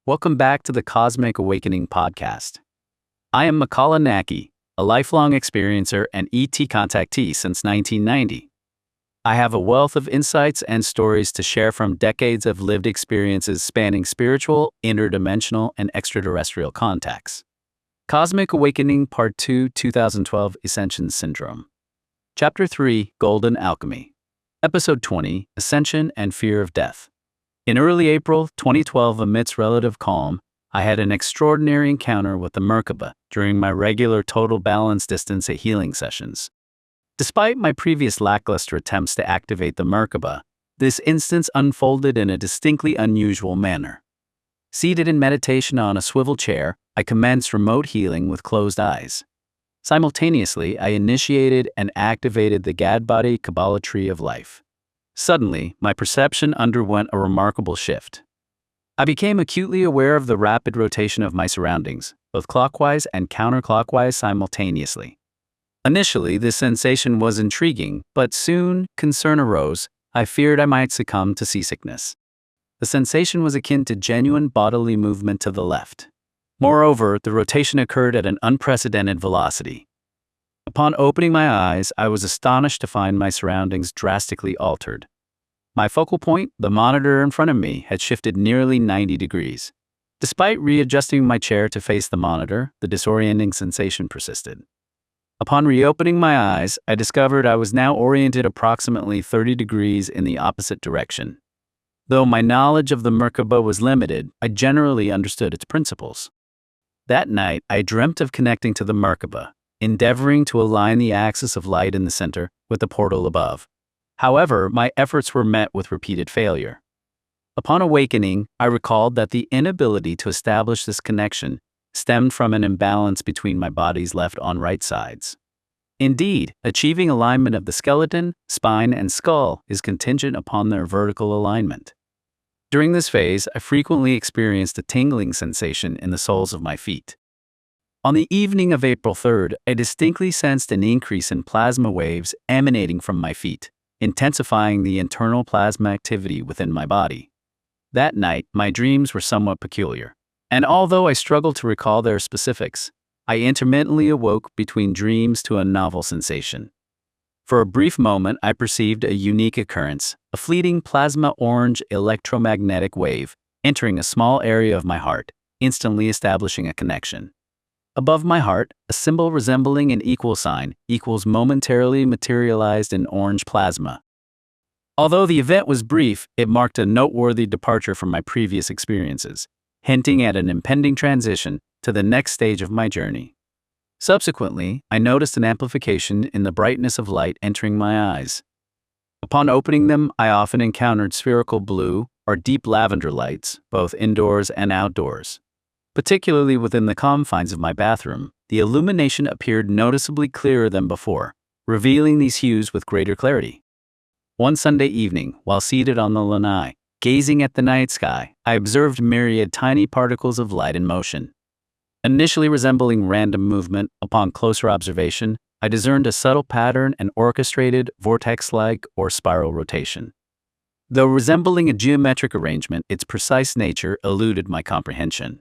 Welcome back to the Cosmic Awakening podcast. I am Makāula Nakae, a lifelong experiencer and ET contactee since 1990. I have a wealth of insights and stories to share from decades of lived experiences spanning spiritual, interdimensional, and extraterrestrial contacts. Cosmic Awakening Part 2, 2012 Ascension Syndrome. Chapter 3, Golden Alchemy. Episode 20, Ascension and Fear of Death. In early April 2012, amidst relative calm, I had an extraordinary encounter with the Merkaba during my regular total balance distance at healing sessions. Despite my previous lackluster attempts to activate the Merkaba, this instance unfolded in a distinctly unusual manner. Seated in meditation on a swivel chair, I commenced remote healing with closed eyes. Simultaneously, I initiated and activated the Gadbody Kabbalah Tree of Life. Suddenly, my perception underwent a remarkable shift. I became acutely aware of the rapid rotation of my surroundings, both clockwise and counterclockwise simultaneously. Initially, this sensation was intriguing, but soon concern arose. I feared I might succumb to seasickness. The sensation was akin to genuine bodily movement to the left. Moreover, the rotation occurred at an unprecedented velocity. Upon opening my eyes, I was astonished to find my surroundings drastically altered. My focal point, the monitor in front of me, had shifted nearly 90 degrees. Despite readjusting my chair to face the monitor, the disorienting sensation persisted. Upon reopening my eyes, I discovered I was now oriented approximately 30 degrees in the opposite direction. Though my knowledge of the Merkaba was limited, I generally understood its principles. That night, I dreamt of connecting to the Merkaba, endeavoring to align the axis of light in the center with the portal above. However, my efforts were met with repeated failure. Upon awakening, I recalled that the inability to establish this connection stemmed from an imbalance between my body's left and right sides. Indeed, achieving alignment of the skeleton, spine, and skull is contingent upon their vertical alignment. During this phase, I frequently experienced a tingling sensation in the soles of my feet. On the evening of April 3rd, I distinctly sensed an increase in plasma waves emanating from my feet, intensifying the internal plasma activity within my body. That night, my dreams were somewhat peculiar, and although I struggled to recall their specifics, I intermittently awoke between dreams to a novel sensation. For a brief moment, I perceived a unique occurrence, a fleeting plasma orange electromagnetic wave entering a small area of my heart, instantly establishing a connection. Above my heart, a symbol resembling an equal sign equals momentarily materialized in orange plasma. Although the event was brief, it marked a noteworthy departure from my previous experiences, hinting at an impending transition to the next stage of my journey. Subsequently, I noticed an amplification in the brightness of light entering my eyes. Upon opening them, I often encountered spherical blue or deep lavender lights, both indoors and outdoors. Particularly within the confines of my bathroom, the illumination appeared noticeably clearer than before, revealing these hues with greater clarity. One Sunday evening, while seated on the lanai, gazing at the night sky, I observed myriad tiny particles of light in motion. Initially resembling random movement, upon closer observation, I discerned a subtle pattern and orchestrated, vortex-like or spiral rotation. Though resembling a geometric arrangement, its precise nature eluded my comprehension.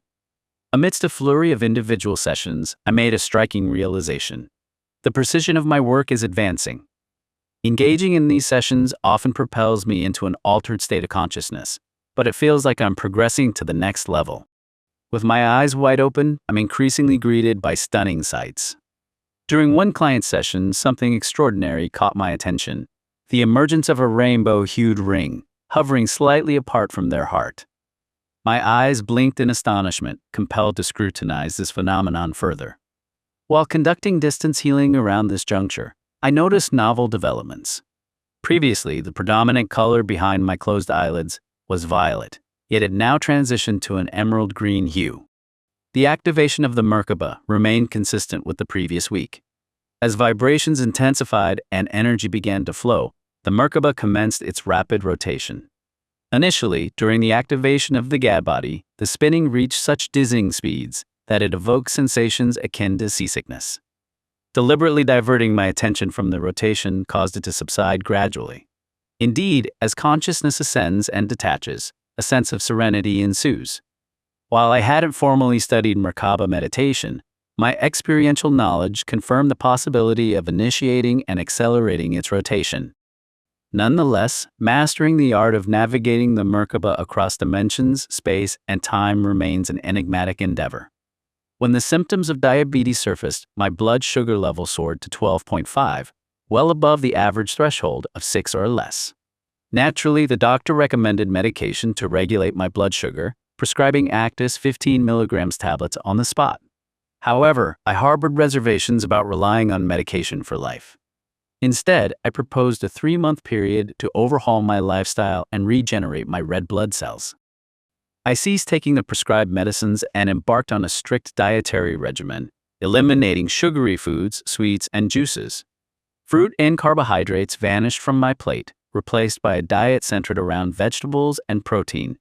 Amidst a flurry of individual sessions, I made a striking realization. The precision of my work is advancing. Engaging in these sessions often propels me into an altered state of consciousness, but it feels like I'm progressing to the next level. With my eyes wide open, I'm increasingly greeted by stunning sights. During one client session, something extraordinary caught my attention: the emergence of a rainbow-hued ring, hovering slightly apart from their heart. My eyes blinked in astonishment, compelled to scrutinize this phenomenon further. While conducting distance healing around this juncture, I noticed novel developments. Previously, the predominant color behind my closed eyelids was violet, yet it now transitioned to an emerald green hue. The activation of the Merkaba remained consistent with the previous week. As vibrations intensified and energy began to flow, the Merkaba commenced its rapid rotation. Initially, during the activation of the Gadbody, the spinning reached such dizzying speeds that it evoked sensations akin to seasickness. Deliberately diverting my attention from the rotation caused it to subside gradually. Indeed, as consciousness ascends and detaches, a sense of serenity ensues. While I hadn't formally studied Merkaba meditation, my experiential knowledge confirmed the possibility of initiating and accelerating its rotation. Nonetheless, mastering the art of navigating the Merkaba across dimensions, space, and time remains an enigmatic endeavor. When the symptoms of diabetes surfaced, my blood sugar level soared to 12.5, well above the average threshold of 6 or less. Naturally, the doctor recommended medication to regulate my blood sugar, prescribing Actis 15 milligrams tablets on the spot. However, I harbored reservations about relying on medication for life. Instead, I proposed a 3-month period to overhaul my lifestyle and regenerate my red blood cells. I ceased taking the prescribed medicines and embarked on a strict dietary regimen, eliminating sugary foods, sweets, and juices. Fruit and carbohydrates vanished from my plate, replaced by a diet centered around vegetables and protein.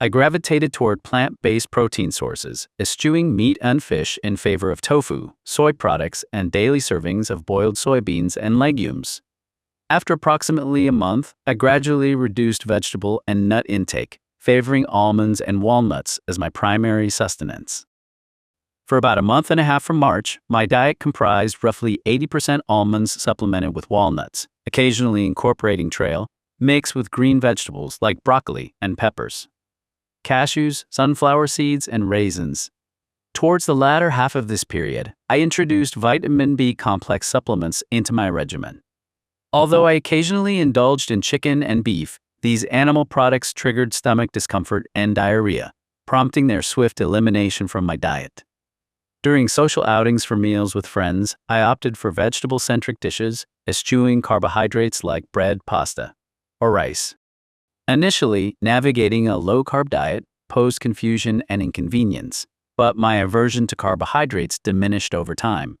I gravitated toward plant-based protein sources, eschewing meat and fish in favor of tofu, soy products, and daily servings of boiled soybeans and legumes. After approximately a month, I gradually reduced vegetable and nut intake, favoring almonds and walnuts as my primary sustenance. For about a month and a half from March, my diet comprised roughly 80% almonds supplemented with walnuts, occasionally incorporating trail, mixed with green vegetables like broccoli and peppers, cashews, sunflower seeds, and raisins. Towards the latter half of this period, I introduced vitamin B complex supplements into my regimen. Although I occasionally indulged in chicken and beef, these animal products triggered stomach discomfort and diarrhea, prompting their swift elimination from my diet. During social outings for meals with friends, I opted for vegetable-centric dishes, eschewing carbohydrates like bread, pasta, or rice. Initially, navigating a low-carb diet posed confusion and inconvenience, but my aversion to carbohydrates diminished over time.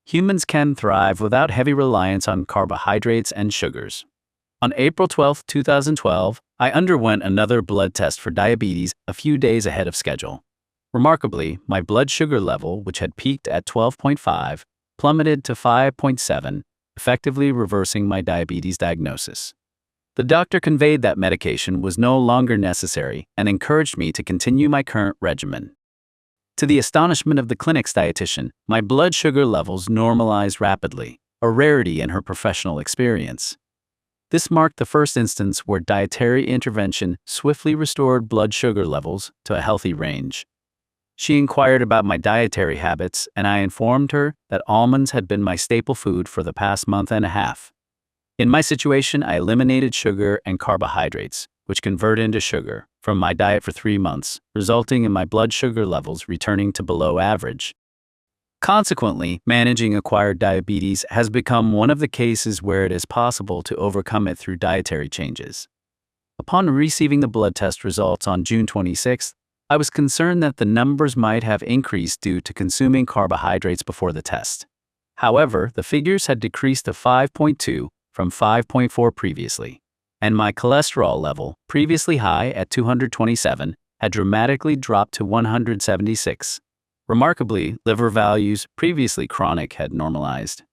Humans can thrive without heavy reliance on carbohydrates and sugars. On April 12, 2012, I underwent another blood test for diabetes a few days ahead of schedule. Remarkably, my blood sugar level, which had peaked at 12.5, plummeted to 5.7, effectively reversing my diabetes diagnosis. The doctor conveyed that medication was no longer necessary and encouraged me to continue my current regimen. To the astonishment of the clinic's dietitian, my blood sugar levels normalized rapidly, a rarity in her professional experience. This marked the first instance where dietary intervention swiftly restored blood sugar levels to a healthy range. She inquired about my dietary habits, and I informed her that almonds had been my staple food for the past month and a half. In my situation, I eliminated sugar and carbohydrates, which convert into sugar, from my diet for 3 months, resulting in my blood sugar levels returning to below average. Consequently, managing acquired diabetes has become one of the cases where it is possible to overcome it through dietary changes. Upon receiving the blood test results on June 26, I was concerned that the numbers might have increased due to consuming carbohydrates before the test. However, the figures had decreased to 5.2 from 5.4 previously, and my cholesterol level, previously high at 227, had dramatically dropped to 176. Remarkably, liver values, previously chronic, had normalized.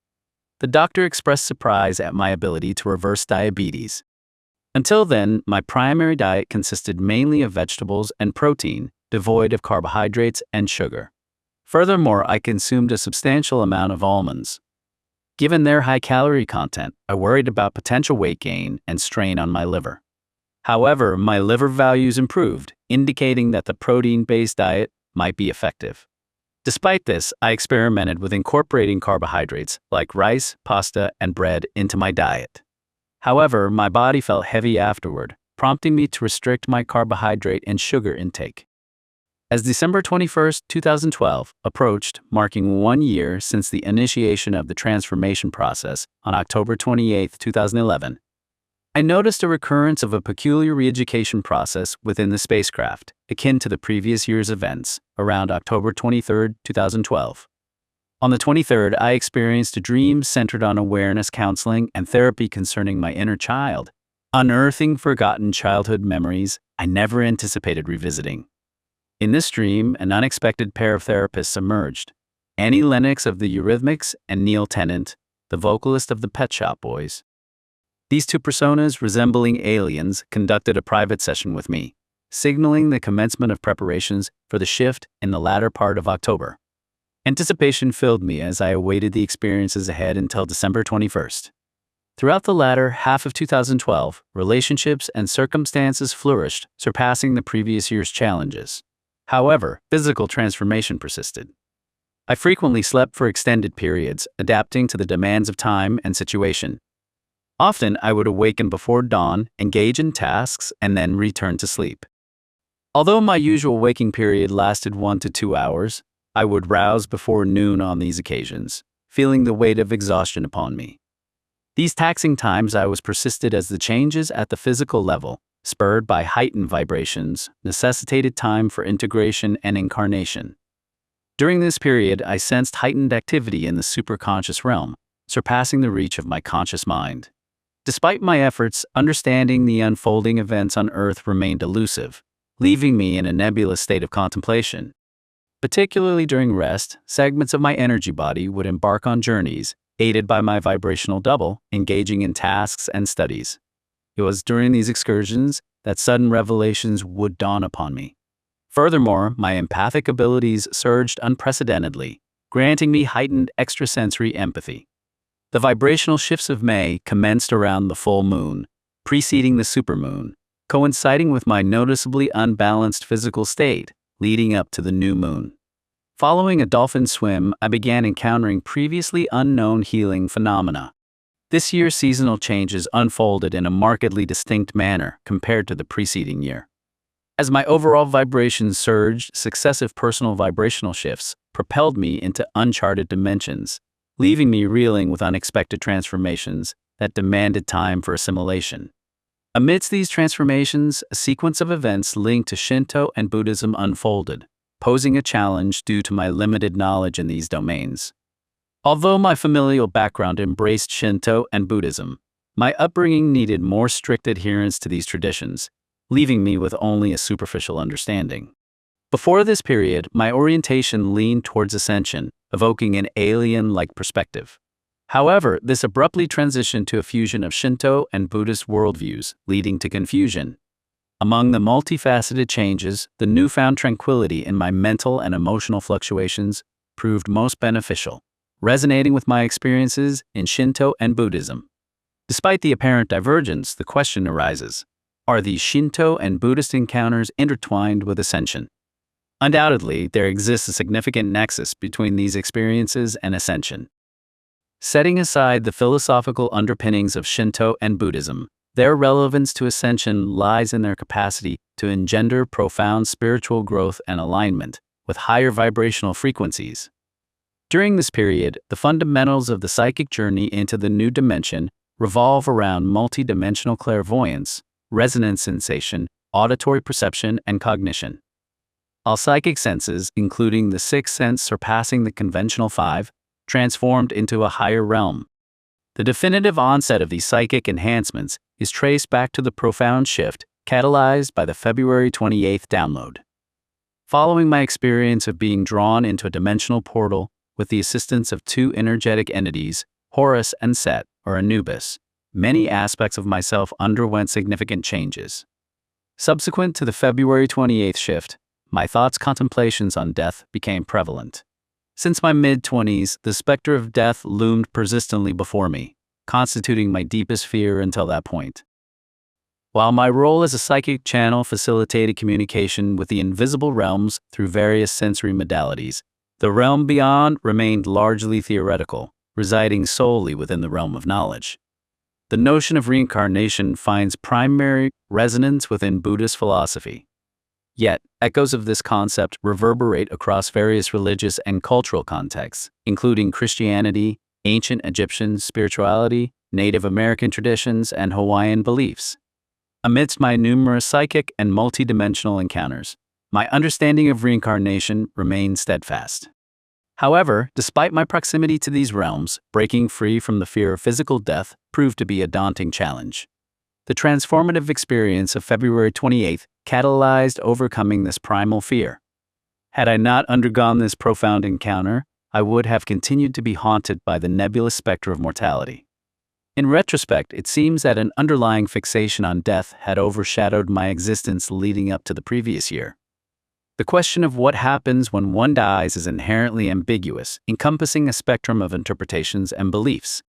The doctor expressed surprise at my ability to reverse diabetes. Until then, my primary diet consisted mainly of vegetables and protein, devoid of carbohydrates and sugar. Furthermore, I consumed a substantial amount of almonds. Given their high calorie content, I worried about potential weight gain and strain on my liver. However, my liver values improved, indicating that the protein-based diet might be effective. Despite this, I experimented with incorporating carbohydrates like rice, pasta, and bread into my diet. However, my body felt heavy afterward, prompting me to restrict my carbohydrate and sugar intake. As December 21, 2012 approached, marking 1 year since the initiation of the transformation process on October 28, 2011, I noticed a recurrence of a peculiar re-education process within the spacecraft, akin to the previous year's events, around October 23, 2012. On the 23rd, I experienced a dream centered on awareness counseling and therapy concerning my inner child, unearthing forgotten childhood memories I never anticipated revisiting. In this dream, an unexpected pair of therapists emerged, Annie Lennox of the Eurythmics and Neil Tennant, the vocalist of the Pet Shop Boys. These two personas, resembling aliens, conducted a private session with me. signaling the commencement of preparations for the shift in the latter part of October. Anticipation filled me as I awaited the experiences ahead until December 21st. Throughout the latter half of 2012, relationships and circumstances flourished, surpassing the previous year's challenges. However, physical transformation persisted. I frequently slept for extended periods, adapting to the demands of time and situation. Often, I would awaken before dawn, engage in tasks, and then return to sleep. Although my usual waking period lasted 1 to 2 hours, I would rouse before noon on these occasions, feeling the weight of exhaustion upon me. These taxing times I was persisted as the changes at the physical level, spurred by heightened vibrations, necessitated time for integration and incarnation. During this period, I sensed heightened activity in the superconscious realm, surpassing the reach of my conscious mind. Despite my efforts, understanding the unfolding events on Earth remained elusive, leaving me in a nebulous state of contemplation. Particularly during rest, segments of my energy body would embark on journeys, aided by my vibrational double, engaging in tasks and studies. It was during these excursions that sudden revelations would dawn upon me. Furthermore, my empathic abilities surged unprecedentedly, granting me heightened extrasensory empathy. The vibrational shifts of May commenced around the full moon, preceding the supermoon, coinciding with my noticeably unbalanced physical state, leading up to the new moon. Following a dolphin swim, I began encountering previously unknown healing phenomena. This year's seasonal changes unfolded in a markedly distinct manner compared to the preceding year. As my overall vibrations surged, successive personal vibrational shifts propelled me into uncharted dimensions, leaving me reeling with unexpected transformations that demanded time for assimilation. Amidst these transformations, a sequence of events linked to Shinto and Buddhism unfolded, posing a challenge due to my limited knowledge in these domains. Although my familial background embraced Shinto and Buddhism, my upbringing needed more strict adherence to these traditions, leaving me with only a superficial understanding. Before this period, my orientation leaned towards Ascension, evoking an alien-like perspective. However, this abruptly transitioned to a fusion of Shinto and Buddhist worldviews, leading to confusion. Among the multifaceted changes, the newfound tranquility in my mental and emotional fluctuations proved most beneficial, resonating with my experiences in Shinto and Buddhism. Despite the apparent divergence, the question arises, are these Shinto and Buddhist encounters intertwined with Ascension? Undoubtedly, there exists a significant nexus between these experiences and Ascension. Setting aside the philosophical underpinnings of Shinto and Buddhism, their relevance to Ascension lies in their capacity to engender profound spiritual growth and alignment with higher vibrational frequencies. During this period, the fundamentals of the psychic journey into the new dimension revolve around multidimensional clairvoyance, resonance sensation, auditory perception, and cognition. All psychic senses, including the sixth sense surpassing the conventional 5, transformed into a higher realm. The definitive onset of these psychic enhancements is traced back to the profound shift catalyzed by the February 28th download. Following my experience of being drawn into a dimensional portal with the assistance of 2 energetic entities, Horus and Set, or Anubis, many aspects of myself underwent significant changes. Subsequent to the February 28th shift, my thoughts' contemplations on death became prevalent. Since my mid-20s, the specter of death loomed persistently before me, constituting my deepest fear until that point. While my role as a psychic channel facilitated communication with the invisible realms through various sensory modalities, the realm beyond remained largely theoretical, residing solely within the realm of knowledge. The notion of reincarnation finds primary resonance within Buddhist philosophy. Yet, echoes of this concept reverberate across various religious and cultural contexts, including Christianity, ancient Egyptian spirituality, Native American traditions, and Hawaiian beliefs. Amidst my numerous psychic and multidimensional encounters, my understanding of reincarnation remained steadfast. However, despite my proximity to these realms, breaking free from the fear of physical death proved to be a daunting challenge. The transformative experience of February 28th catalyzed overcoming this primal fear. Had I not undergone this profound encounter, I would have continued to be haunted by the nebulous specter of mortality. In retrospect, it seems that an underlying fixation on death had overshadowed my existence leading up to the previous year. The question of what happens when one dies is inherently ambiguous, encompassing a spectrum of interpretations and beliefs.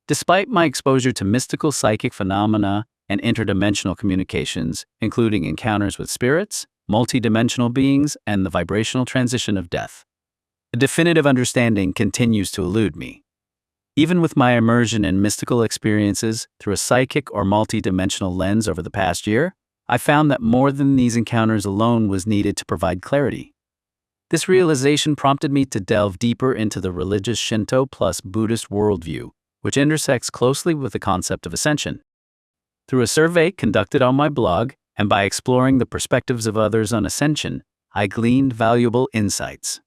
Despite my exposure to mystical psychic phenomena and interdimensional communications, including encounters with spirits, multidimensional beings, and the vibrational transition of death, a definitive understanding continues to elude me. Even with my immersion in mystical experiences through a psychic or multidimensional lens over the past year, I found that more than these encounters alone was needed to provide clarity. This realization prompted me to delve deeper into the religious Shinto plus Buddhist worldview, which intersects closely with the concept of ascension. Through a survey conducted on my blog, and by exploring the perspectives of others on ascension, I gleaned valuable insights.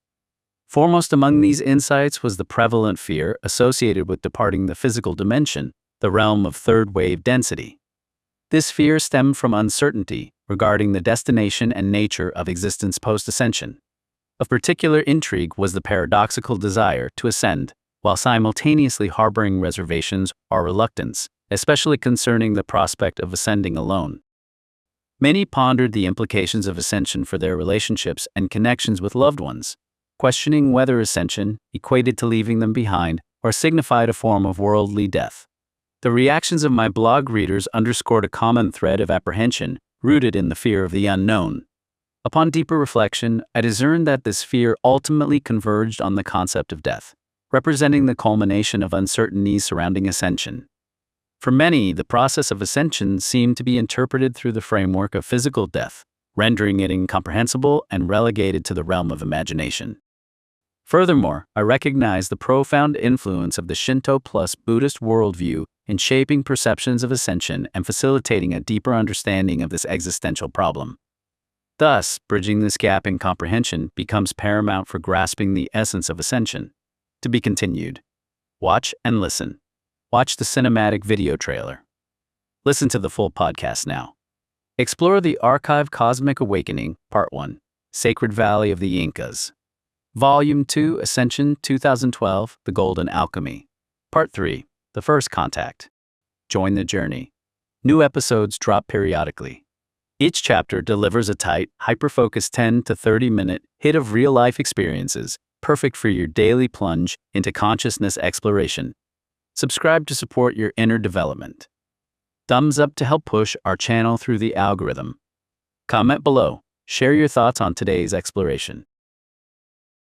Foremost among these insights was the prevalent fear associated with departing the physical dimension, the realm of third-wave density. This fear stemmed from uncertainty regarding the destination and nature of existence post-ascension. Of particular intrigue was the paradoxical desire to ascend, while simultaneously harboring reservations or reluctance, especially concerning the prospect of ascending alone. Many pondered the implications of ascension for their relationships and connections with loved ones, questioning whether ascension equated to leaving them behind or signified a form of worldly death. The reactions of my blog readers underscored a common thread of apprehension rooted in the fear of the unknown. Upon deeper reflection, I discerned that this fear ultimately converged on the concept of death, representing the culmination of uncertainties surrounding ascension. For many, the process of ascension seemed to be interpreted through the framework of physical death, rendering it incomprehensible and relegated to the realm of imagination. Furthermore, I recognized the profound influence of the Shinto plus Buddhist worldview in shaping perceptions of ascension and facilitating a deeper understanding of this existential problem. Thus, bridging this gap in comprehension becomes paramount for grasping the essence of ascension. To be continued. Watch and listen. Watch the cinematic video trailer. Listen to the full podcast now. Explore the archive Cosmic Awakening, Part 1, Sacred Valley of the Incas. Volume 2, Ascension 2012, The Golden Alchemy. Part 3, The First Contact. Join the journey. New episodes drop periodically. Each chapter delivers a tight, hyper-focused 10 to 30-minute hit of real-life experiences, perfect for your daily plunge into consciousness exploration. Subscribe to support your inner development. Thumbs up to help push our channel through the algorithm. Comment below. Share your thoughts on today's exploration.